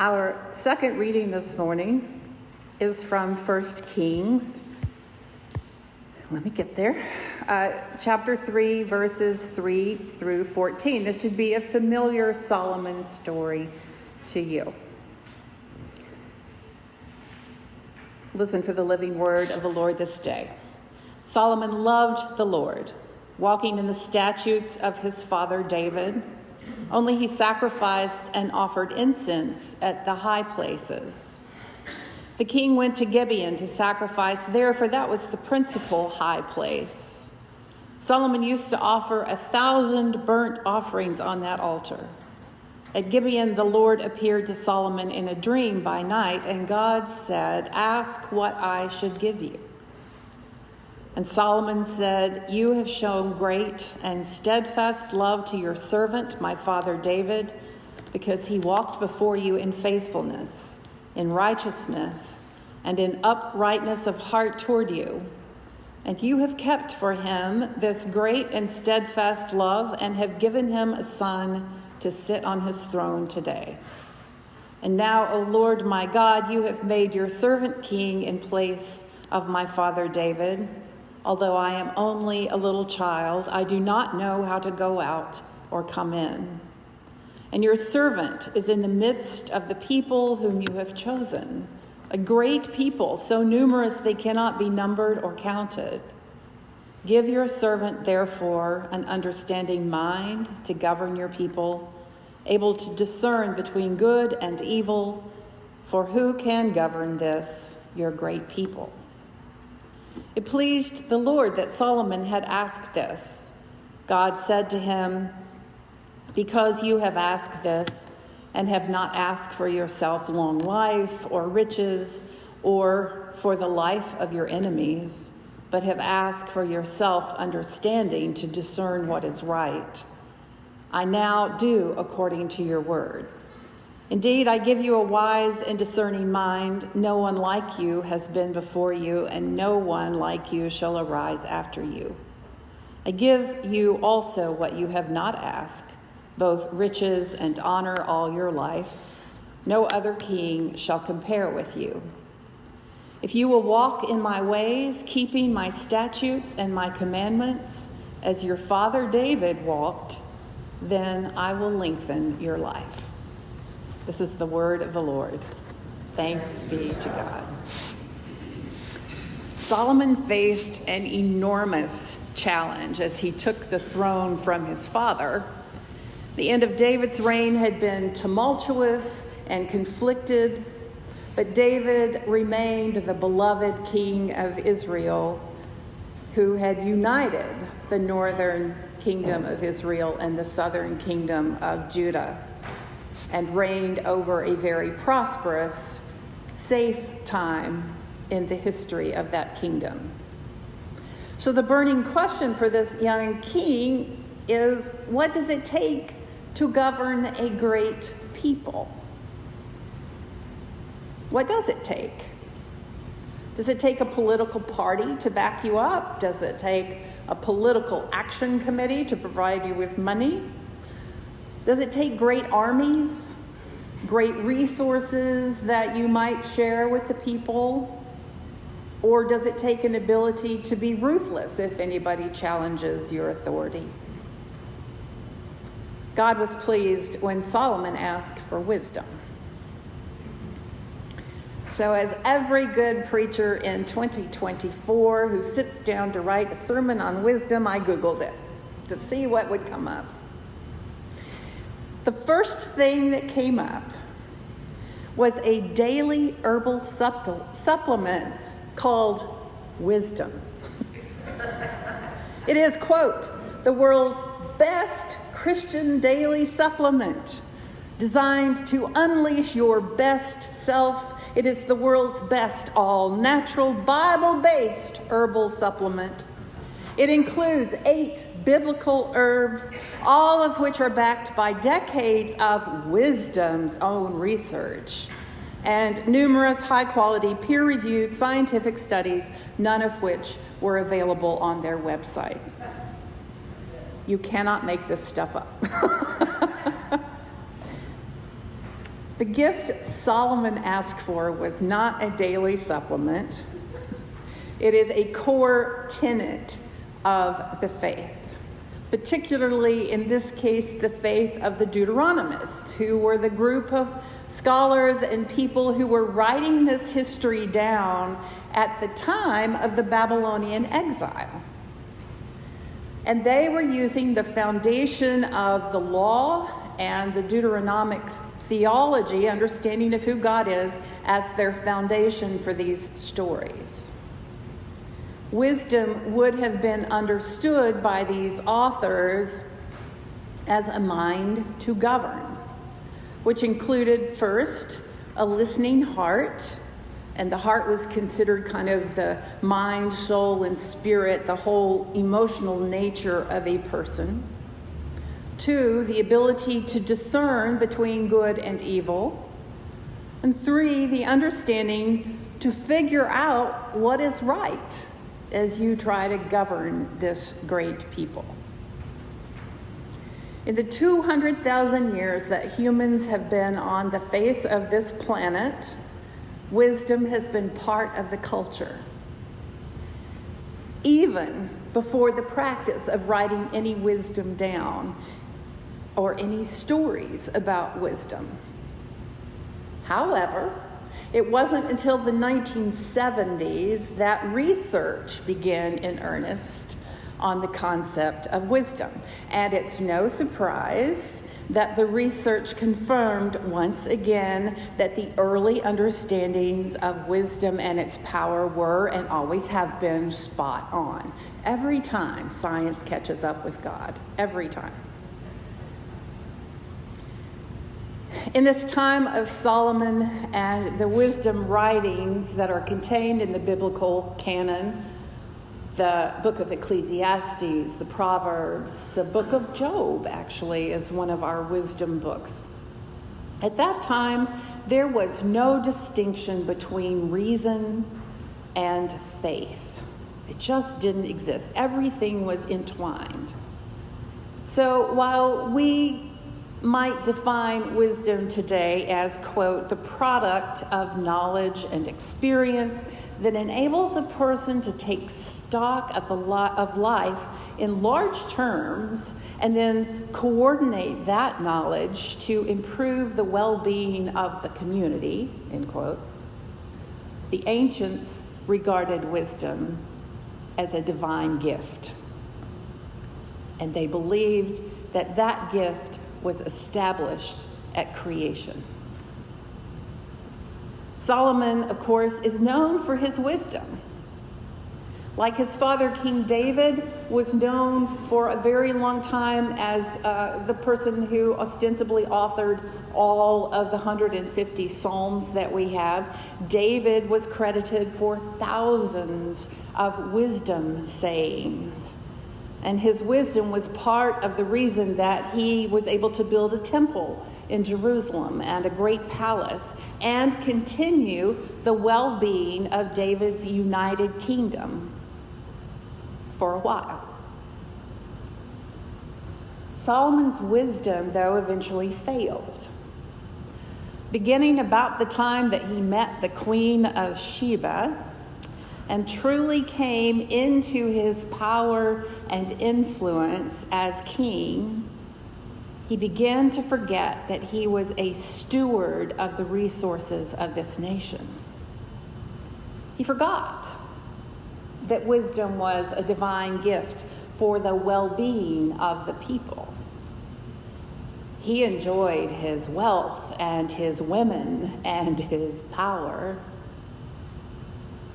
Our second reading this morning is from 1 Kings. Let me get there. Chapter 3, verses 3 through 14. This should be a familiar Solomon story to you. Listen for the living word of the Lord this day. Solomon loved the Lord, walking in the statutes of his father David. Only he sacrificed and offered incense at the high places. The king went to Gibeon to sacrifice there, for that was the principal high place. Solomon used to offer 1,000 burnt offerings on that altar. At Gibeon, the Lord appeared to Solomon in a dream by night, and God said, "Ask what I should give you." And Solomon said, "You have shown great and steadfast love to your servant, my father David, because he walked before you in faithfulness, in righteousness, and in uprightness of heart toward you. And you have kept for him this great and steadfast love, and have given him a son to sit on his throne today. And now, O Lord my God, you have made your servant king in place of my father David. Although I am only a little child, I do not know how to go out or come in. And your servant is in the midst of the people whom you have chosen, a great people, so numerous they cannot be numbered or counted. Give your servant, therefore, an understanding mind to govern your people, able to discern between good and evil, for who can govern this, your great people?" It pleased the Lord that Solomon had asked this. God said to him, "Because you have asked this, and have not asked for yourself long life or riches, or for the life of your enemies, but have asked for yourself understanding to discern what is right, I now do according to your word. Indeed, I give you a wise and discerning mind. No one like you has been before you, and no one like you shall arise after you. I give you also what you have not asked, both riches and honor all your life. No other king shall compare with you. If you will walk in my ways, keeping my statutes and my commandments, as your father David walked, then I will lengthen your life." This is the word of the Lord. Thanks be to God. Solomon faced an enormous challenge as he took the throne from his father. The end of David's reign had been tumultuous and conflicted, but David remained the beloved king of Israel, who had united the northern kingdom of Israel and the southern kingdom of Judah, and reigned over a very prosperous, safe time in the history of that kingdom. So the burning question for this young king is, what does it take to govern a great people? What does it take? Does it take a political party to back you up? Does it take a political action committee to provide you with money? Does it take great armies, great resources that you might share with the people? Or does it take an ability to be ruthless if anybody challenges your authority? God was pleased when Solomon asked for wisdom. So as every good preacher in 2024 who sits down to write a sermon on wisdom, I Googled it to see what would come up. The first thing that came up was a daily herbal supplement called Wisdom. It is, quote, the world's best Christian daily supplement, designed to unleash your best self. It is the world's best all-natural, Bible-based herbal supplement. It includes 8 biblical herbs, all of which are backed by decades of Wisdom's own research and numerous high-quality, peer-reviewed scientific studies, none of which were available on their website. You cannot make this stuff up. The gift Solomon asked for was not a daily supplement. It is a core tenet of the faith, particularly in this case, the faith of the Deuteronomists, who were the group of scholars and people who were writing this history down at the time of the Babylonian exile. And they were using the foundation of the law and the Deuteronomic theology, understanding of who God is, as their foundation for these stories. Wisdom would have been understood by these authors as a mind to govern, which included first a listening heart, and the heart was considered kind of the mind, soul, and spirit, the whole emotional nature of a person. 2, the ability to discern between good and evil. And 3, the understanding to figure out what is right as you try to govern this great people. In the 200,000 years that humans have been on the face of this planet, wisdom has been part of the culture, even before the practice of writing any wisdom down or any stories about wisdom. However, it wasn't until the 1970s that research began in earnest on the concept of wisdom. And it's no surprise that the research confirmed once again that the early understandings of wisdom and its power were and always have been spot on. Every time science catches up with God, every time. In this time of Solomon and the wisdom writings that are contained in the biblical canon, the book of Ecclesiastes, the Proverbs, the book of Job actually is one of our wisdom books. At that time, there was no distinction between reason and faith. It just didn't exist. Everything was entwined. So while we might define wisdom today as, quote, the product of knowledge and experience that enables a person to take stock of life in large terms and then coordinate that knowledge to improve the well-being of the community, end quote. The ancients regarded wisdom as a divine gift, and they believed that that gift was established at creation. Solomon, of course, is known for his wisdom. Like his father, King David, was known for a very long time as the person who ostensibly authored all of the 150 Psalms that we have. David was credited for thousands of wisdom sayings. And his wisdom was part of the reason that he was able to build a temple in Jerusalem and a great palace and continue the well-being of David's united kingdom for a while. Solomon's wisdom, though, eventually failed. Beginning about the time that he met the Queen of Sheba, and truly came into his power and influence as king, he began to forget that he was a steward of the resources of this nation. He forgot that wisdom was a divine gift for the well-being of the people. He enjoyed his wealth and his women and his power,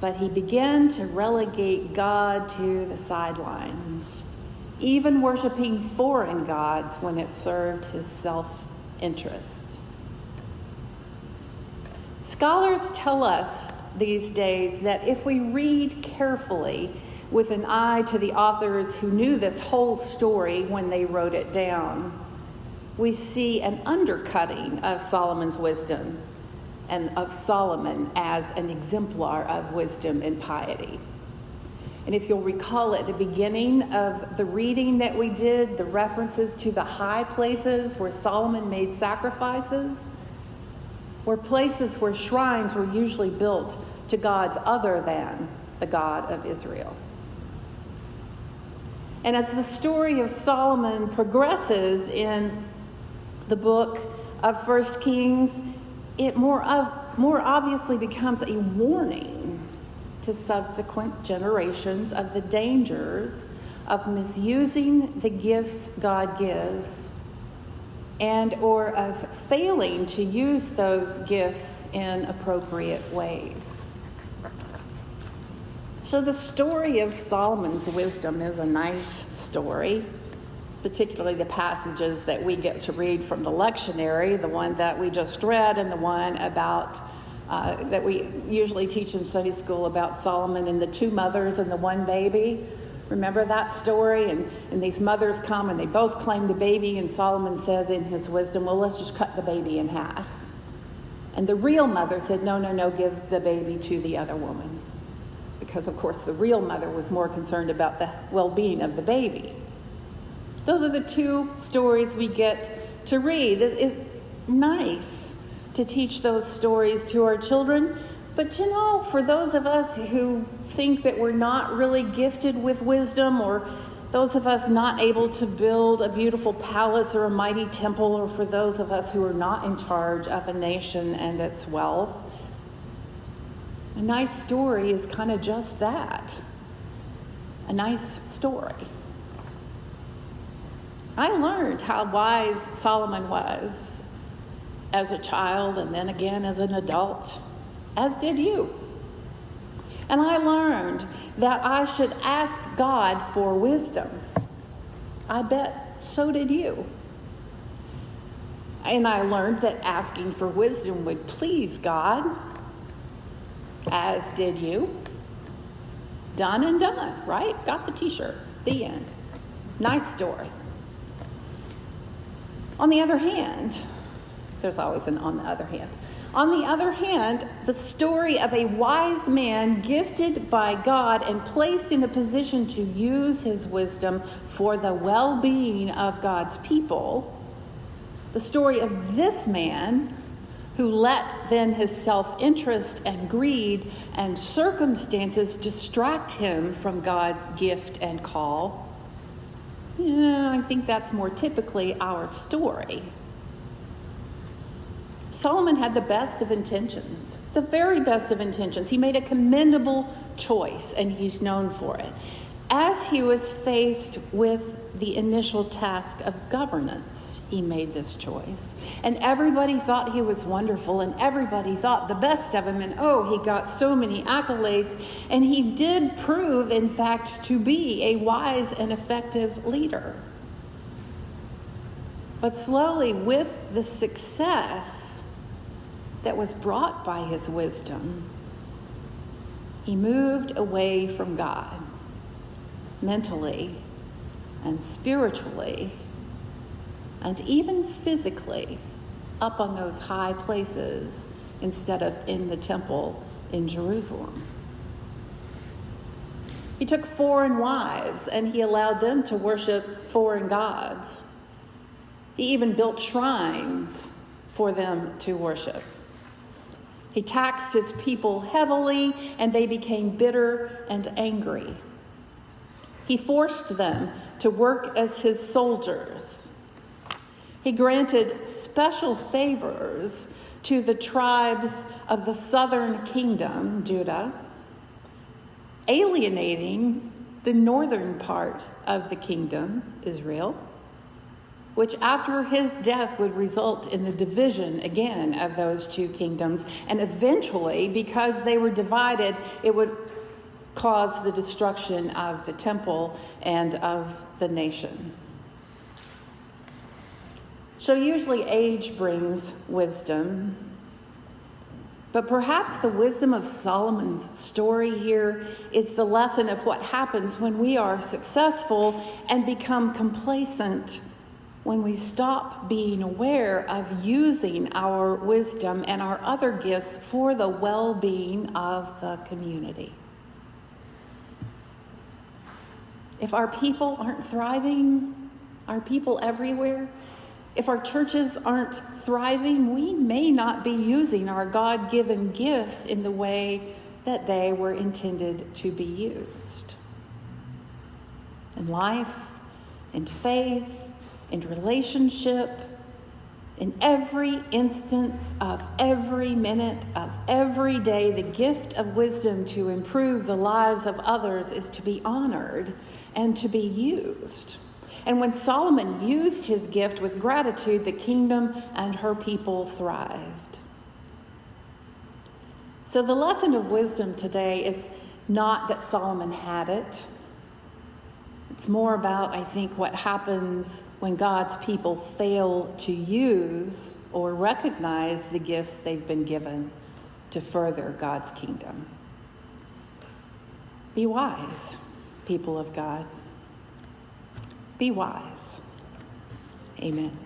but he began to relegate God to the sidelines, even worshiping foreign gods when it served his self-interest. Scholars tell us these days that if we read carefully with an eye to the authors who knew this whole story when they wrote it down, we see an undercutting of Solomon's wisdom and of Solomon as an exemplar of wisdom and piety. And if you'll recall at the beginning of the reading that we did, the references to the high places where Solomon made sacrifices, were places where shrines were usually built to gods other than the God of Israel. And as the story of Solomon progresses in the book of 1 Kings, it more obviously becomes a warning to subsequent generations of the dangers of misusing the gifts God gives and or of failing to use those gifts in appropriate ways. So the story of Solomon's wisdom is a nice story, particularly the passages that we get to read from the lectionary, the one that we just read and the one about that we usually teach in Sunday school about Solomon and the two mothers and the one baby. Remember that story? And these mothers come and they both claim the baby, and Solomon says in his wisdom, well, let's just cut the baby in half. And the real mother said, no, give the baby to the other woman. Because, of course, the real mother was more concerned about the well-being of the baby. Those are the two stories we get to read. It's nice to teach those stories to our children. But, for those of us who think that we're not really gifted with wisdom, or those of us not able to build a beautiful palace or a mighty temple, or for those of us who are not in charge of a nation and its wealth, a nice story is kind of just that. A nice story. I learned how wise Solomon was as a child and then again as an adult, as did you. And I learned that I should ask God for wisdom. I bet so did you. And I learned that asking for wisdom would please God, as did you. Done and done, right? Got the t-shirt. The end. Nice story. On the other hand, there's always an on the other hand. On the other hand, the story of a wise man gifted by God and placed in a position to use his wisdom for the well-being of God's people, the story of this man who let then his self-interest and greed and circumstances distract him from God's gift and call. I think that's more typically our story. Solomon had the best of intentions, the very best of intentions. He made a commendable choice, and he's known for it. As he was faced with the initial task of governance, he made this choice. And everybody thought he was wonderful, and everybody thought the best of him, and he got so many accolades. And he did prove, in fact, to be a wise and effective leader. But slowly, with the success that was brought by his wisdom, he moved away from God, mentally and spiritually, and even physically, up on those high places instead of in the temple in Jerusalem. He took foreign wives and he allowed them to worship foreign gods. He even built shrines for them to worship. He taxed his people heavily, and they became bitter and angry. He forced them to work as his soldiers. He granted special favors to the tribes of the southern kingdom, Judah, alienating the northern part of the kingdom, Israel, which after his death would result in the division again of those two kingdoms. And eventually, because they were divided, it would cause the destruction of the temple and of the nation. So usually age brings wisdom, but perhaps the wisdom of Solomon's story here is the lesson of what happens when we are successful and become complacent, when we stop being aware of using our wisdom and our other gifts for the well-being of the community. If our people aren't thriving, our people everywhere, If our churches aren't thriving, we may not be using our God-given gifts in the way that they were intended to be used. In life, in faith, in relationship, in every instance of every minute of every day, the gift of wisdom to improve the lives of others is to be honored and to be used. And when Solomon used his gift with gratitude, the kingdom and her people thrived. So the lesson of wisdom today is not that Solomon had it. It's more about, I think, what happens when God's people fail to use or recognize the gifts they've been given to further God's kingdom. Be wise, people of God. Be wise. Amen.